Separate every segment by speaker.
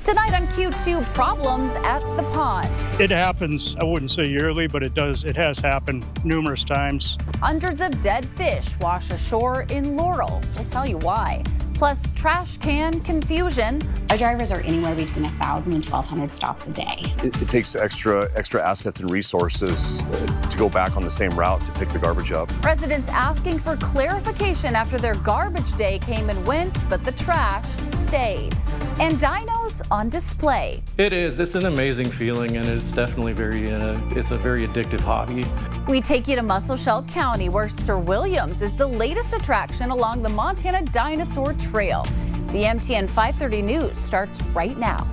Speaker 1: Tonight on Q2, problems at the pond.
Speaker 2: It happens, I wouldn't say yearly, but it has happened numerous times.
Speaker 1: Hundreds of dead fish wash ashore in Laurel. We'll tell you why. Plus, trash can confusion.
Speaker 3: Our drivers are anywhere between 1,000 and 1,200 stops a day.
Speaker 4: It takes extra assets and resources to go back on the same route to pick the garbage up.
Speaker 1: Residents asking for clarification after their garbage day came and went, but the trash stayed. And dinos on display.
Speaker 5: It is. It's an amazing feeling, and it's definitely it's a very addictive hobby.
Speaker 1: We take you to Muscle County, where Sir William's is the latest attraction along the Montana Dinosaur Trail. The MTN 530 News starts right now.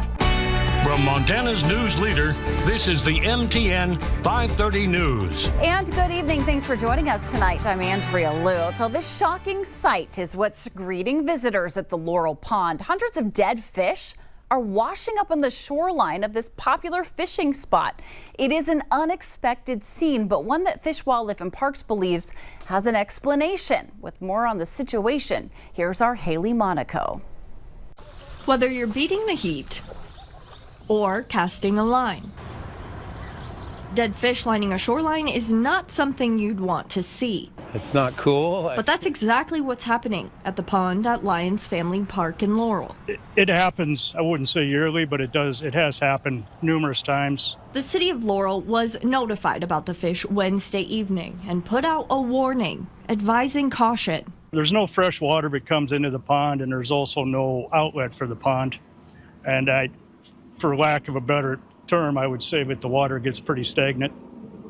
Speaker 6: From Montana's news leader, this is the MTN 530 News.
Speaker 1: And good evening. Thanks for joining us tonight. I'm Andrea Lutz. So this shocking sight is what's greeting visitors at the Laurel Pond. Hundreds of dead fish are washing up on the shoreline of this popular fishing spot. It is an unexpected scene, but one that Fish, Wildlife and Parks believes has an explanation. With more on the situation, here's our Haley Monaco.
Speaker 7: Whether you're beating the heat or casting a line, dead fish lining a shoreline is not something you'd want to see.
Speaker 5: It's not cool.
Speaker 7: But that's exactly what's happening at the pond at Lyons Family Park in Laurel.
Speaker 2: It happens, I wouldn't say yearly, but it has happened numerous times.
Speaker 7: The city of Laurel was notified about the fish Wednesday evening and put out a warning advising caution.
Speaker 2: There's no fresh water that comes into the pond, and there's also no outlet for the pond. And for lack of a better term, I would say that the water gets pretty stagnant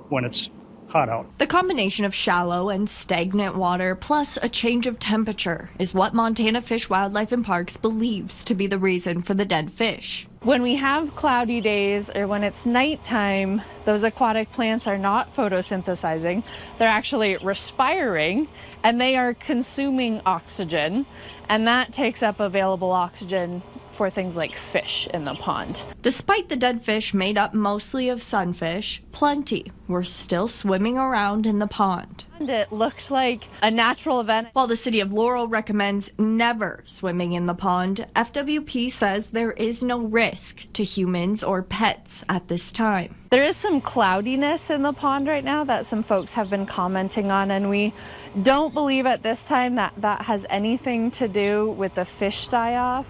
Speaker 2: when it's hot out.
Speaker 7: The combination of shallow and stagnant water plus a change of temperature is what Montana Fish, Wildlife and Parks believes to be the reason for the dead fish.
Speaker 8: When we have cloudy days or when it's nighttime, those aquatic plants are not photosynthesizing. They're actually respiring, and they are consuming oxygen, and that takes up available oxygen for things like fish in the pond.
Speaker 7: Despite the dead fish made up mostly of sunfish, plenty were still swimming around in the pond.
Speaker 8: And it looked like a natural event.
Speaker 7: While the city of Laurel recommends never swimming in the pond, FWP says there is no risk to humans or pets at this time.
Speaker 8: There is some cloudiness in the pond right now that some folks have been commenting on, and we don't believe at this time that that has anything to do with the fish die-off.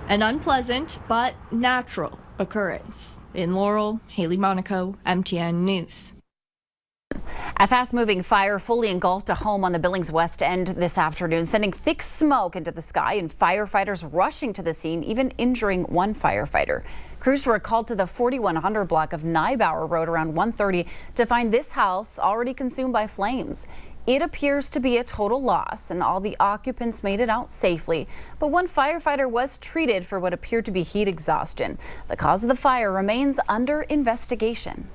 Speaker 7: An unpleasant but natural occurrence. In Laurel, Haley Monaco, MTN News.
Speaker 1: A fast-moving fire fully engulfed a home on the Billings West End this afternoon, sending thick smoke into the sky and firefighters rushing to the scene, even injuring one firefighter. Crews were called to the 4100 block of Nybauer Road around 1:30 to find this house already consumed by flames. It appears to be a total loss, and all the occupants made it out safely. But one firefighter was treated for what appeared to be heat exhaustion. The cause of the fire remains under investigation.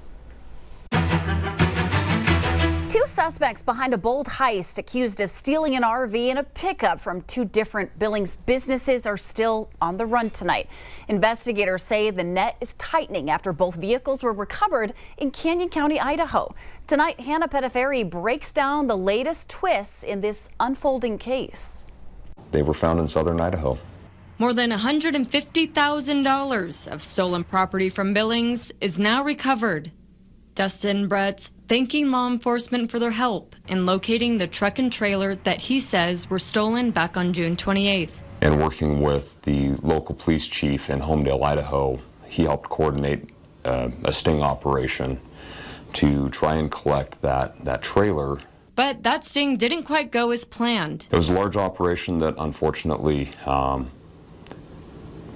Speaker 1: Two suspects behind a bold heist accused of stealing an RV and a pickup from two different Billings businesses are still on the run tonight. Investigators say the net is tightening after both vehicles were recovered in Canyon County, Idaho. Tonight, Hannah Pettiferi breaks down the latest twists in this unfolding case.
Speaker 9: They were found in southern Idaho.
Speaker 10: More than $150,000 of stolen property from Billings is now recovered. Dustin Brett's thanking law enforcement for their help in locating the truck and trailer that he says were stolen back on June 28th.
Speaker 9: And working with the local police chief in Homedale, Idaho, he helped coordinate a sting operation to try and collect that trailer.
Speaker 10: But that sting didn't quite go as planned.
Speaker 9: It was a large operation that unfortunately,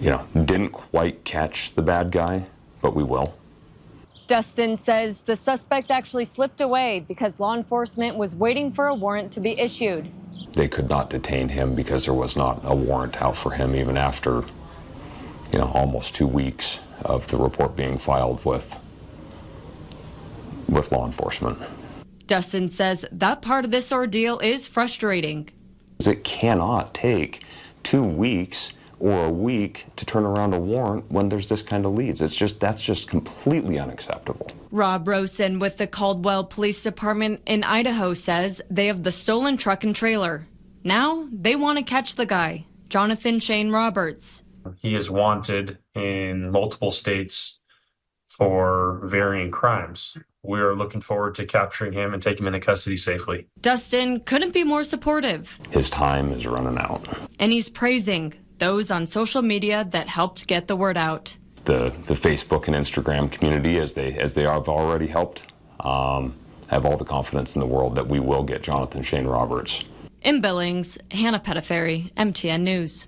Speaker 9: didn't quite catch the bad guy, but we will.
Speaker 11: Dustin says the suspect actually slipped away because law enforcement was waiting for a warrant to be issued.
Speaker 9: They could not detain him because there was not a warrant out for him even after, almost 2 weeks of the report being filed with law enforcement.
Speaker 10: Dustin says that part of this ordeal is frustrating.
Speaker 9: It cannot take 2 weeks or a week to turn around a warrant when there's this kind of leads. That's just completely unacceptable.
Speaker 10: Rob Rosen with the Caldwell Police Department in Idaho says they have the stolen truck and trailer. Now they want to catch the guy, Jonathan Shane Roberts.
Speaker 12: He is wanted in multiple states for varying crimes. We are looking forward to capturing him and taking him into custody safely.
Speaker 10: Dustin couldn't be more supportive.
Speaker 9: His time is running out.
Speaker 10: And he's praising those on social media that helped get the word out.
Speaker 9: The Facebook and Instagram community, as they have already helped, have all the confidence in the world that we will get Jonathan Shane Roberts.
Speaker 10: In Billings, Hannah Pettiferry, MTN News.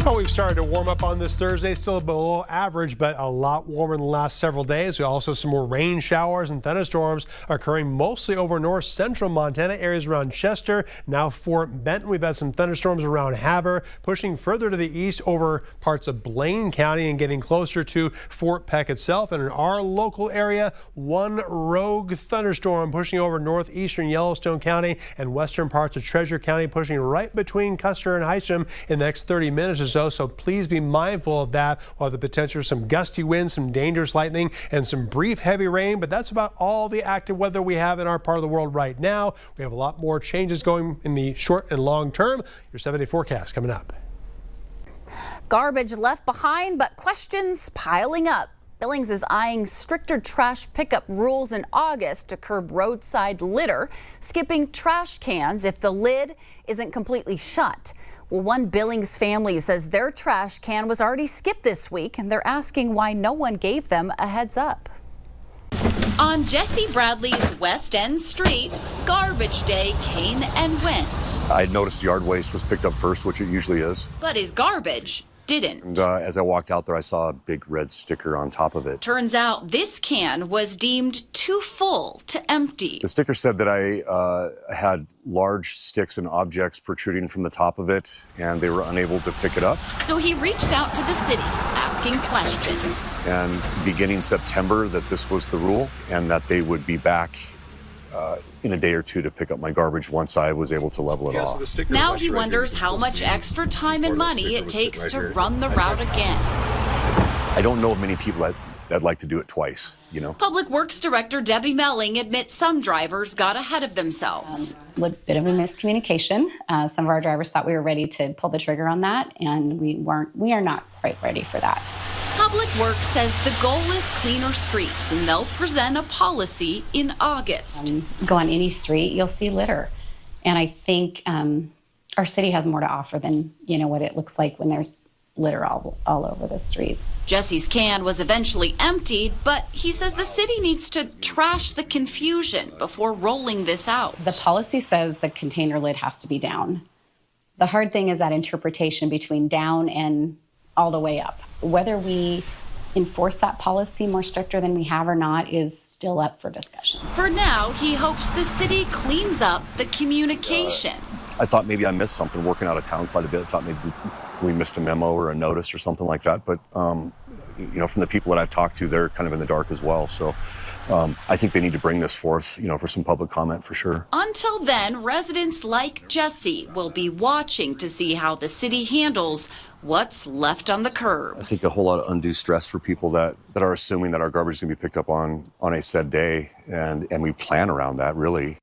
Speaker 13: Well, we've started to warm up on this Thursday, still below average, but a lot warmer than the last several days. We also some more rain showers and thunderstorms occurring mostly over north central Montana, areas around Chester, now Fort Benton. We've had some thunderstorms around Havre, pushing further to the east over parts of Blaine County and getting closer to Fort Peck itself. And in our local area, one rogue thunderstorm pushing over northeastern Yellowstone County and western parts of Treasure County, pushing right between Custer and Hysham in the next 30 minutes or so please be mindful of that, while the potential for some gusty winds, some dangerous lightning, and some brief heavy rain. But that's about all the active weather we have in our part of the world right now. We have a lot more changes going in the short and long term. Your 7-day forecast coming up.
Speaker 1: Garbage left behind, but questions piling up. Billings is eyeing stricter trash pickup rules in August to curb roadside litter, skipping trash cans if the lid isn't completely shut. Well, one Billings family says their trash can was already skipped this week, and they're asking why no one gave them a heads up.
Speaker 14: On Jesse Bradley's West End Street, garbage day came and went.
Speaker 4: I noticed yard waste was picked up first, which it usually is.
Speaker 14: But his garbage didn't.
Speaker 4: And as I walked out there, I saw a big red sticker on top of it.
Speaker 14: Turns out this can was deemed too full to empty.
Speaker 4: The sticker said that I had large sticks and objects protruding from the top of it, and they were unable to pick it up.
Speaker 14: So he reached out to the city, asking questions. And
Speaker 4: beginning September, that this was the rule, and that they would be back in a day or two to pick up my garbage once I was able to level it off.
Speaker 14: Now he wonders how much extra time and money it takes to run the route again.
Speaker 4: I don't know of many people that'd like to do it twice, you know.
Speaker 14: Public Works Director Debbie Melling admits some drivers got ahead of themselves.
Speaker 3: A bit of a miscommunication. Some of our drivers thought we were ready to pull the trigger on that, and we weren't. We are not quite ready for that.
Speaker 14: Public Works says the goal is cleaner streets, and they'll present a policy in August.
Speaker 3: Go on any street, you'll see litter. And I think our city has more to offer than, what it looks like when there's litter all over the streets.
Speaker 14: Jesse's can was eventually emptied, but he says the city needs to trash the confusion before rolling this out.
Speaker 3: The policy says the container lid has to be down. The hard thing is that interpretation between down and all the way up. Whether we enforce that policy more stricter than we have or not is still up for discussion.
Speaker 14: For now, he hopes the city cleans up the communication.
Speaker 4: I thought maybe I missed something working out of town quite a bit. I thought maybe we missed a memo or a notice or something like that. But, from the people that I've talked to, they're kind of in the dark as well. So I think they need to bring this forth, for some public comment for sure.
Speaker 14: Until then, residents like Jesse will be watching to see how the city handles what's left on the curb.
Speaker 4: I think a whole lot of undue stress for people that are assuming that our garbage is going to be picked up on a said day, and we plan around that, really.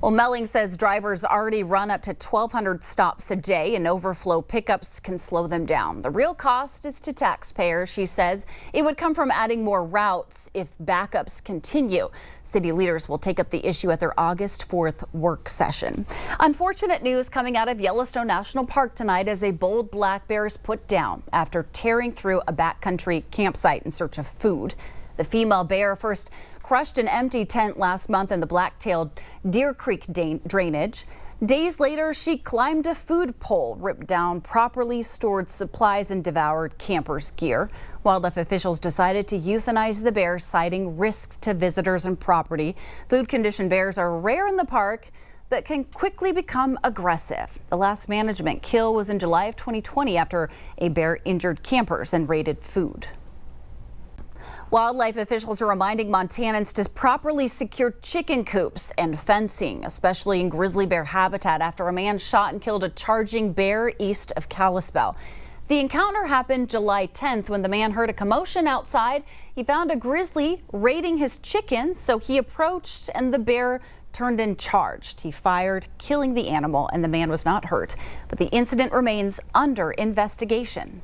Speaker 1: Well, Melling says drivers already run up to 1,200 stops a day, and overflow pickups can slow them down. The real cost is to taxpayers. She says it would come from adding more routes if backups continue. City leaders will take up the issue at their August 4th work session. Unfortunate news coming out of Yellowstone National Park tonight as a bold black bear is put down after tearing through a backcountry campsite in search of food. The female bear first crushed an empty tent last month in the black-tailed Deer Creek drainage. Days later, she climbed a food pole, ripped down properly stored supplies, and devoured campers' gear. Wildlife officials decided to euthanize the bear, citing risks to visitors and property. Food-conditioned bears are rare in the park, but can quickly become aggressive. The last management kill was in July of 2020 after a bear injured campers and raided food. Wildlife officials are reminding Montanans to properly secure chicken coops and fencing, especially in grizzly bear habitat, after a man shot and killed a charging bear east of Kalispell. The encounter happened July 10th when the man heard a commotion outside. He found a grizzly raiding his chickens, so he approached and the bear turned and charged. He fired, killing the animal, and the man was not hurt. But the incident remains under investigation.